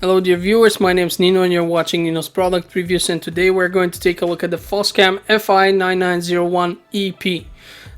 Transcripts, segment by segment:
Hello dear viewers, my name is Nino and you're watching Nino's product reviews, and today we're going to take a look at the Foscam FI9901EP.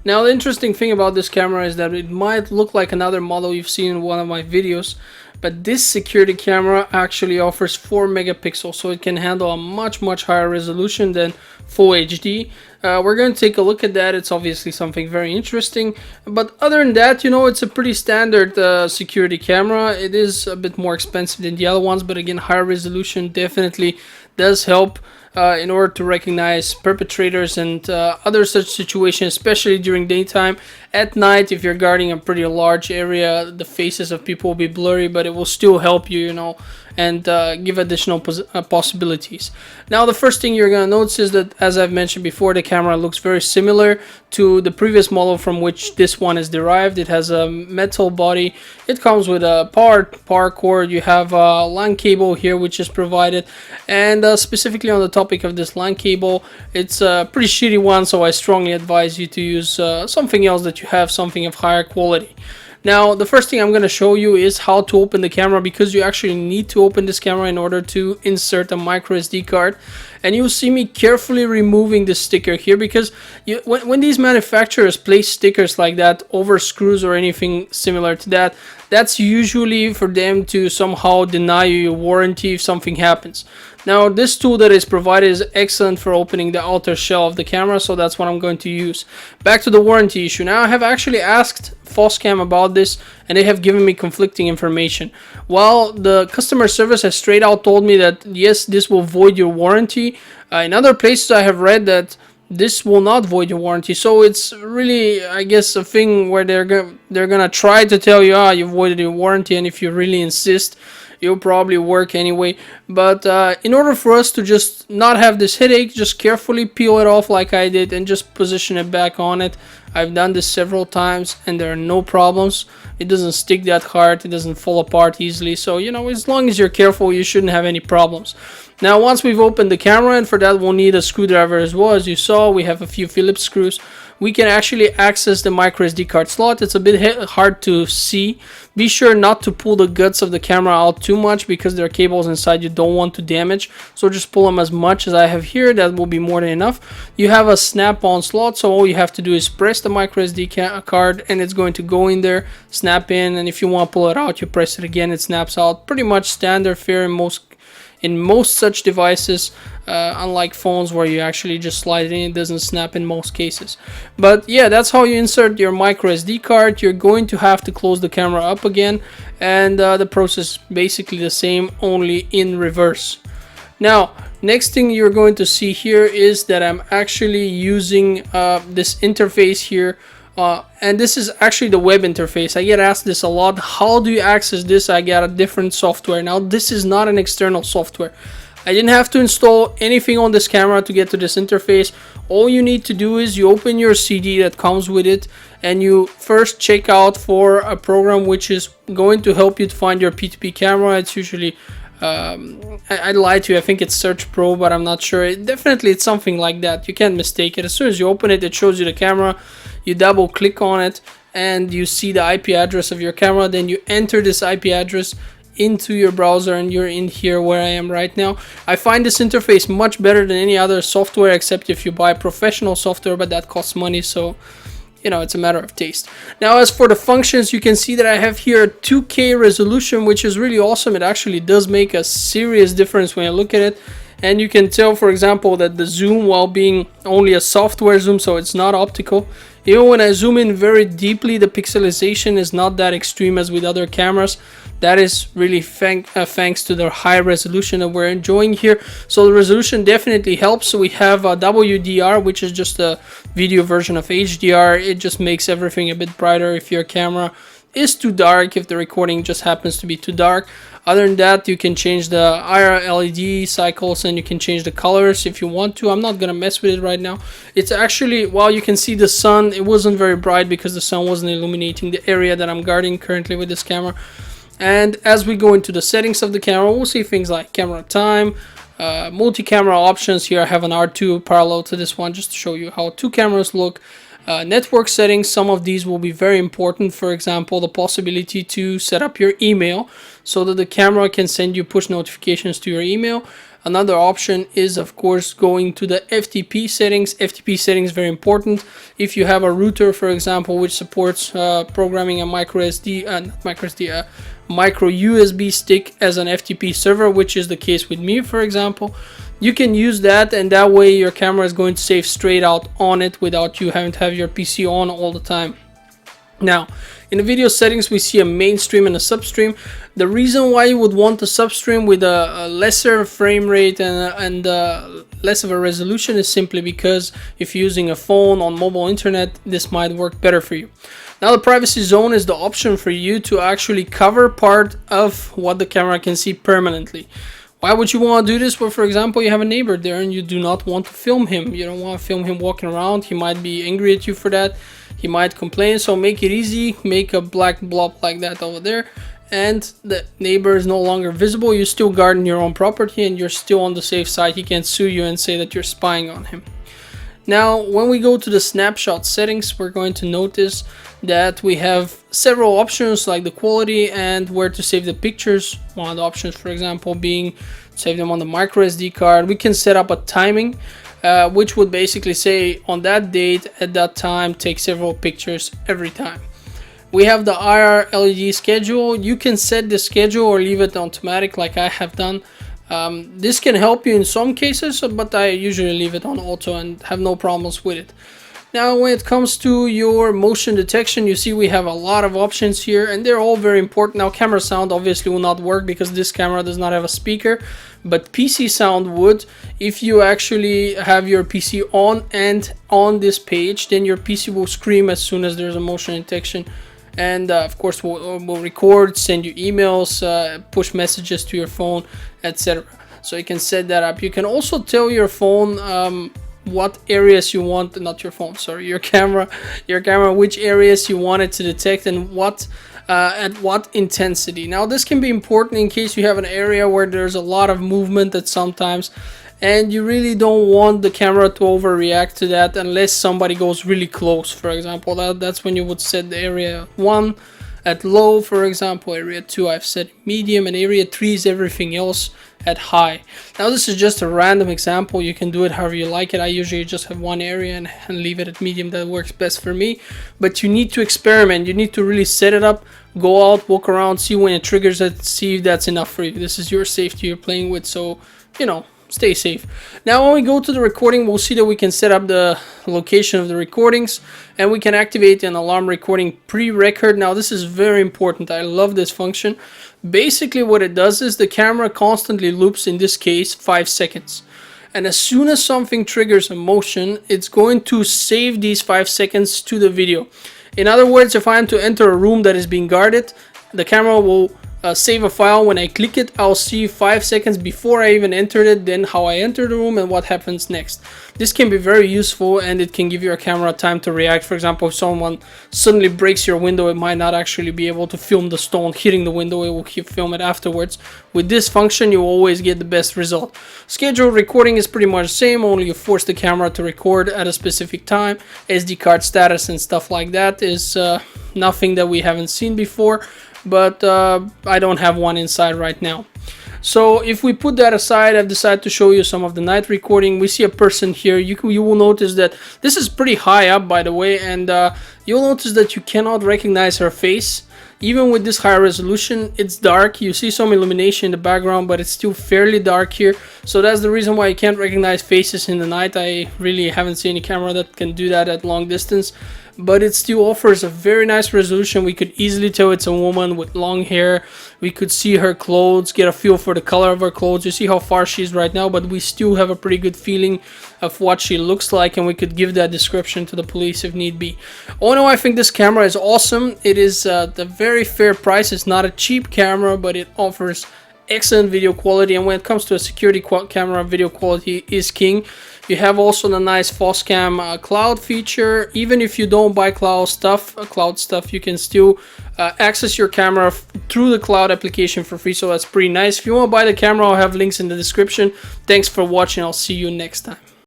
Now the interesting thing about this camera is that it might look like another model you've seen in one of my videos, but this security camera actually offers 4 megapixels, so it can handle a much higher resolution than Full HD. We're going to take a look at that. It's obviously something very interesting, but other than that, it's a pretty standard security camera. It is a bit more expensive than the other ones, but again, higher resolution definitely does help in order to recognize perpetrators and other such situations, especially during daytime. At night, if you're guarding a pretty large area, the faces of people will be blurry, but it will still help you, and give additional possibilities. Now, the first thing you're going to notice is that, as I've mentioned before, the camera looks very similar to the previous model from which this one is derived. It has a metal body. It comes with a power cord. You have a LAN cable here, which is provided. And specifically on the topic of this LAN cable, it's a pretty shitty one, so I strongly advise you to use something else that you have, something of higher quality. Now, the first thing I'm going to show you is how to open the camera, because you actually need to open this camera in order to insert a microSD card. And you'll see me carefully removing the sticker here, because when these manufacturers place stickers like that over screws or anything similar to that, that's usually for them to somehow deny you your warranty if something happens. Now, this tool that is provided is excellent for opening the outer shell of the camera, so that's what I'm going to use. Back to the warranty issue. Now, I have actually asked Foscam about this, and they have given me conflicting information. While the customer service has straight out told me that yes, this will void your warranty, in other places I have read that this will not void your warranty. So it's really, I guess, a thing where they're gonna try to tell you, you voided your warranty, and if you really insist, it'll probably work anyway. But in order for us to just not have this headache, just carefully peel it off like I did and just position it back on it. I've done this several times and there are no problems. It doesn't stick that hard, it doesn't fall apart easily, so as long as you're careful, you shouldn't have any problems. Now, once we've opened the camera, and for that we'll need a screwdriver as well. As you saw, we have a few Phillips screws. We can actually access the microSD card slot. It's a bit hard to see. Be sure not to pull the guts of the camera out too much, because there are cables inside you don't want to damage. So just pull them as much as I have here. That will be more than enough. You have a snap-on slot, so all you have to do is press the microSD card and it's going to go in there, snap in, and if you want to pull it out, you press it again, it snaps out. Pretty much standard fare in most such devices, unlike phones where you actually just slide it in, it doesn't snap in most cases. But yeah, that's how you insert your microSD card. You're going to have to close the camera up again, and the process is basically the same, only in reverse. Now, next thing you're going to see here is that I'm actually using this interface here. And this is actually the web interface. I get asked this a lot. How do you access this? I got a different software. Now, this is not an external software. I didn't have to install anything on this camera to get to this interface. All you need to do is you open your CD that comes with it, and you first check out for a program which is going to help you to find your P2P camera. It's usually I lied to you, I think it's Search Pro, but I'm not sure. It's something like that. You can't mistake it. As soon as you open it, it shows you the camera. You double click on it and you see the IP address of your camera. Then you enter this IP address into your browser and you're in here where I am right now. I find this interface much better than any other software, except if you buy professional software, but that costs money, so it's a matter of taste. Now, as for the functions, you can see that I have here a 2K resolution, which is really awesome. It actually does make a serious difference when you look at it. And you can tell, for example, that the zoom, while being only a software zoom, so it's not optical, even when I zoom in very deeply, the pixelization is not that extreme as with other cameras. That is really thanks to the high resolution that we're enjoying here. So the resolution definitely helps. So we have a WDR, which is just a video version of HDR. It just makes everything a bit brighter if your camera is too dark, if the recording just happens to be too dark. Other than that, you can change the IR LED cycles and you can change the colors if you want to. I'm not gonna mess with it right now. It's actually, while you can see the sun, it wasn't very bright because the sun wasn't illuminating the area that I'm guarding currently with this camera. And as we go into the settings of the camera, we'll see things like camera time, multi-camera options. Here I have an R2 parallel to this one, just to show you how two cameras look. network settings, some of these will be very important. For example, the possibility to set up your email so that the camera can send you push notifications to your email. Another option is, of course, going to the FTP settings. FTP settings very important. If you have a router, for example, which supports programming a micro USB stick as an FTP server, which is the case with me, for example, you can use that, and that way your camera is going to save straight out on it without you having to have your PC on all the time. Now, in the video settings, we see a mainstream and a substream. The reason why you would want a substream with a lesser frame rate and less of a resolution is simply because if you're using a phone on mobile internet, this might work better for you. Now, the privacy zone is the option for you to actually cover part of what the camera can see permanently. Why would you want to do this? Well, for example, you have a neighbor there and you do not want to film him. You don't want to film him walking around. He might be angry at you for that. He might complain. So make it easy. Make a black blob like that over there, and the neighbor is no longer visible. You still guarding your own property and you're still on the safe side. He can't sue you and say that you're spying on him. Now, when we go to the snapshot settings, we're going to notice that we have several options like the quality and where to save the pictures. One of the options, for example, being save them on the microSD card. We can set up a timing, which would basically say on that date at that time, take several pictures every time. We have the IR LED schedule. You can set the schedule or leave it automatic like I have done. This can help you in some cases, but I usually leave it on auto and have no problems with it. Now, when it comes to your motion detection, you see we have a lot of options here and they're all very important. Now, camera sound obviously will not work because this camera does not have a speaker, but PC sound would. If you actually have your PC on and on this page, then your PC will scream as soon as there's a motion detection. And of course we'll record, send you emails, push messages to your phone, etc. So you can set that up. You can also tell your phone what areas you want, not your phone, sorry, your camera, which areas you want it to detect and what at what intensity. Now, this can be important in case you have an area where there's a lot of movement at sometimes, and you really don't want the camera to overreact to that unless somebody goes really close. For example, that's when you would set the area 1 at low, for example. Area 2 I've set medium, and area 3 is everything else at high. Now, this is just a random example. You can do it however you like it. I usually just have one area and leave it at medium. That works best for me. But you need to experiment. You need to really set it up, go out, walk around, see when it triggers it, see if that's enough for you. This is your safety you're playing with, so you know, stay safe. Now, when we go to the recording, we'll see that we can set up the location of the recordings and we can activate an alarm recording pre-record. Now, this is very important. I love this function. Basically, what it does is the camera constantly loops, in this case, 5 seconds. And as soon as something triggers a motion, it's going to save these 5 seconds to the video. In other words, if I am to enter a room that is being guarded, the camera will save a file. When I click it, I'll see 5 seconds before I even entered it, then how I entered the room and what happens next. This can be very useful and it can give your camera time to react. For example, if someone suddenly breaks your window, it might not actually be able to film the stone hitting the window. It will film it afterwards. With this function, you always get the best result. Scheduled recording is pretty much the same, only you force the camera to record at a specific time. SD card status and stuff like that is nothing that we haven't seen before, but I don't have one inside right now. So if we put that aside, I've decided to show you some of the night recording. We see a person here. You will notice that this is pretty high up, by the way, and you'll notice that you cannot recognize her face. Even with this higher resolution, it's dark. You see some illumination in the background, but it's still fairly dark here. So that's the reason why you can't recognize faces in the night. I really haven't seen any camera that can do that at long distance. But it still offers a very nice resolution. We could easily tell it's a woman with long hair. We could see her clothes, get a feel for the color of her clothes. You see how far she is right now, but we still have a pretty good feeling of what she looks like, and we could give that description to the police if need be. Oh no, I think this camera is awesome. It is the very fair price. It's not a cheap camera, but it offers excellent video quality, and when it comes to a security camera, video quality is king. You have also the nice Foscam cloud feature. Even if you don't buy cloud stuff, you can still access your camera through the cloud application for free, so that's pretty nice. If you want to buy the camera, I'll have links in the description. Thanks for watching. I'll see you next time.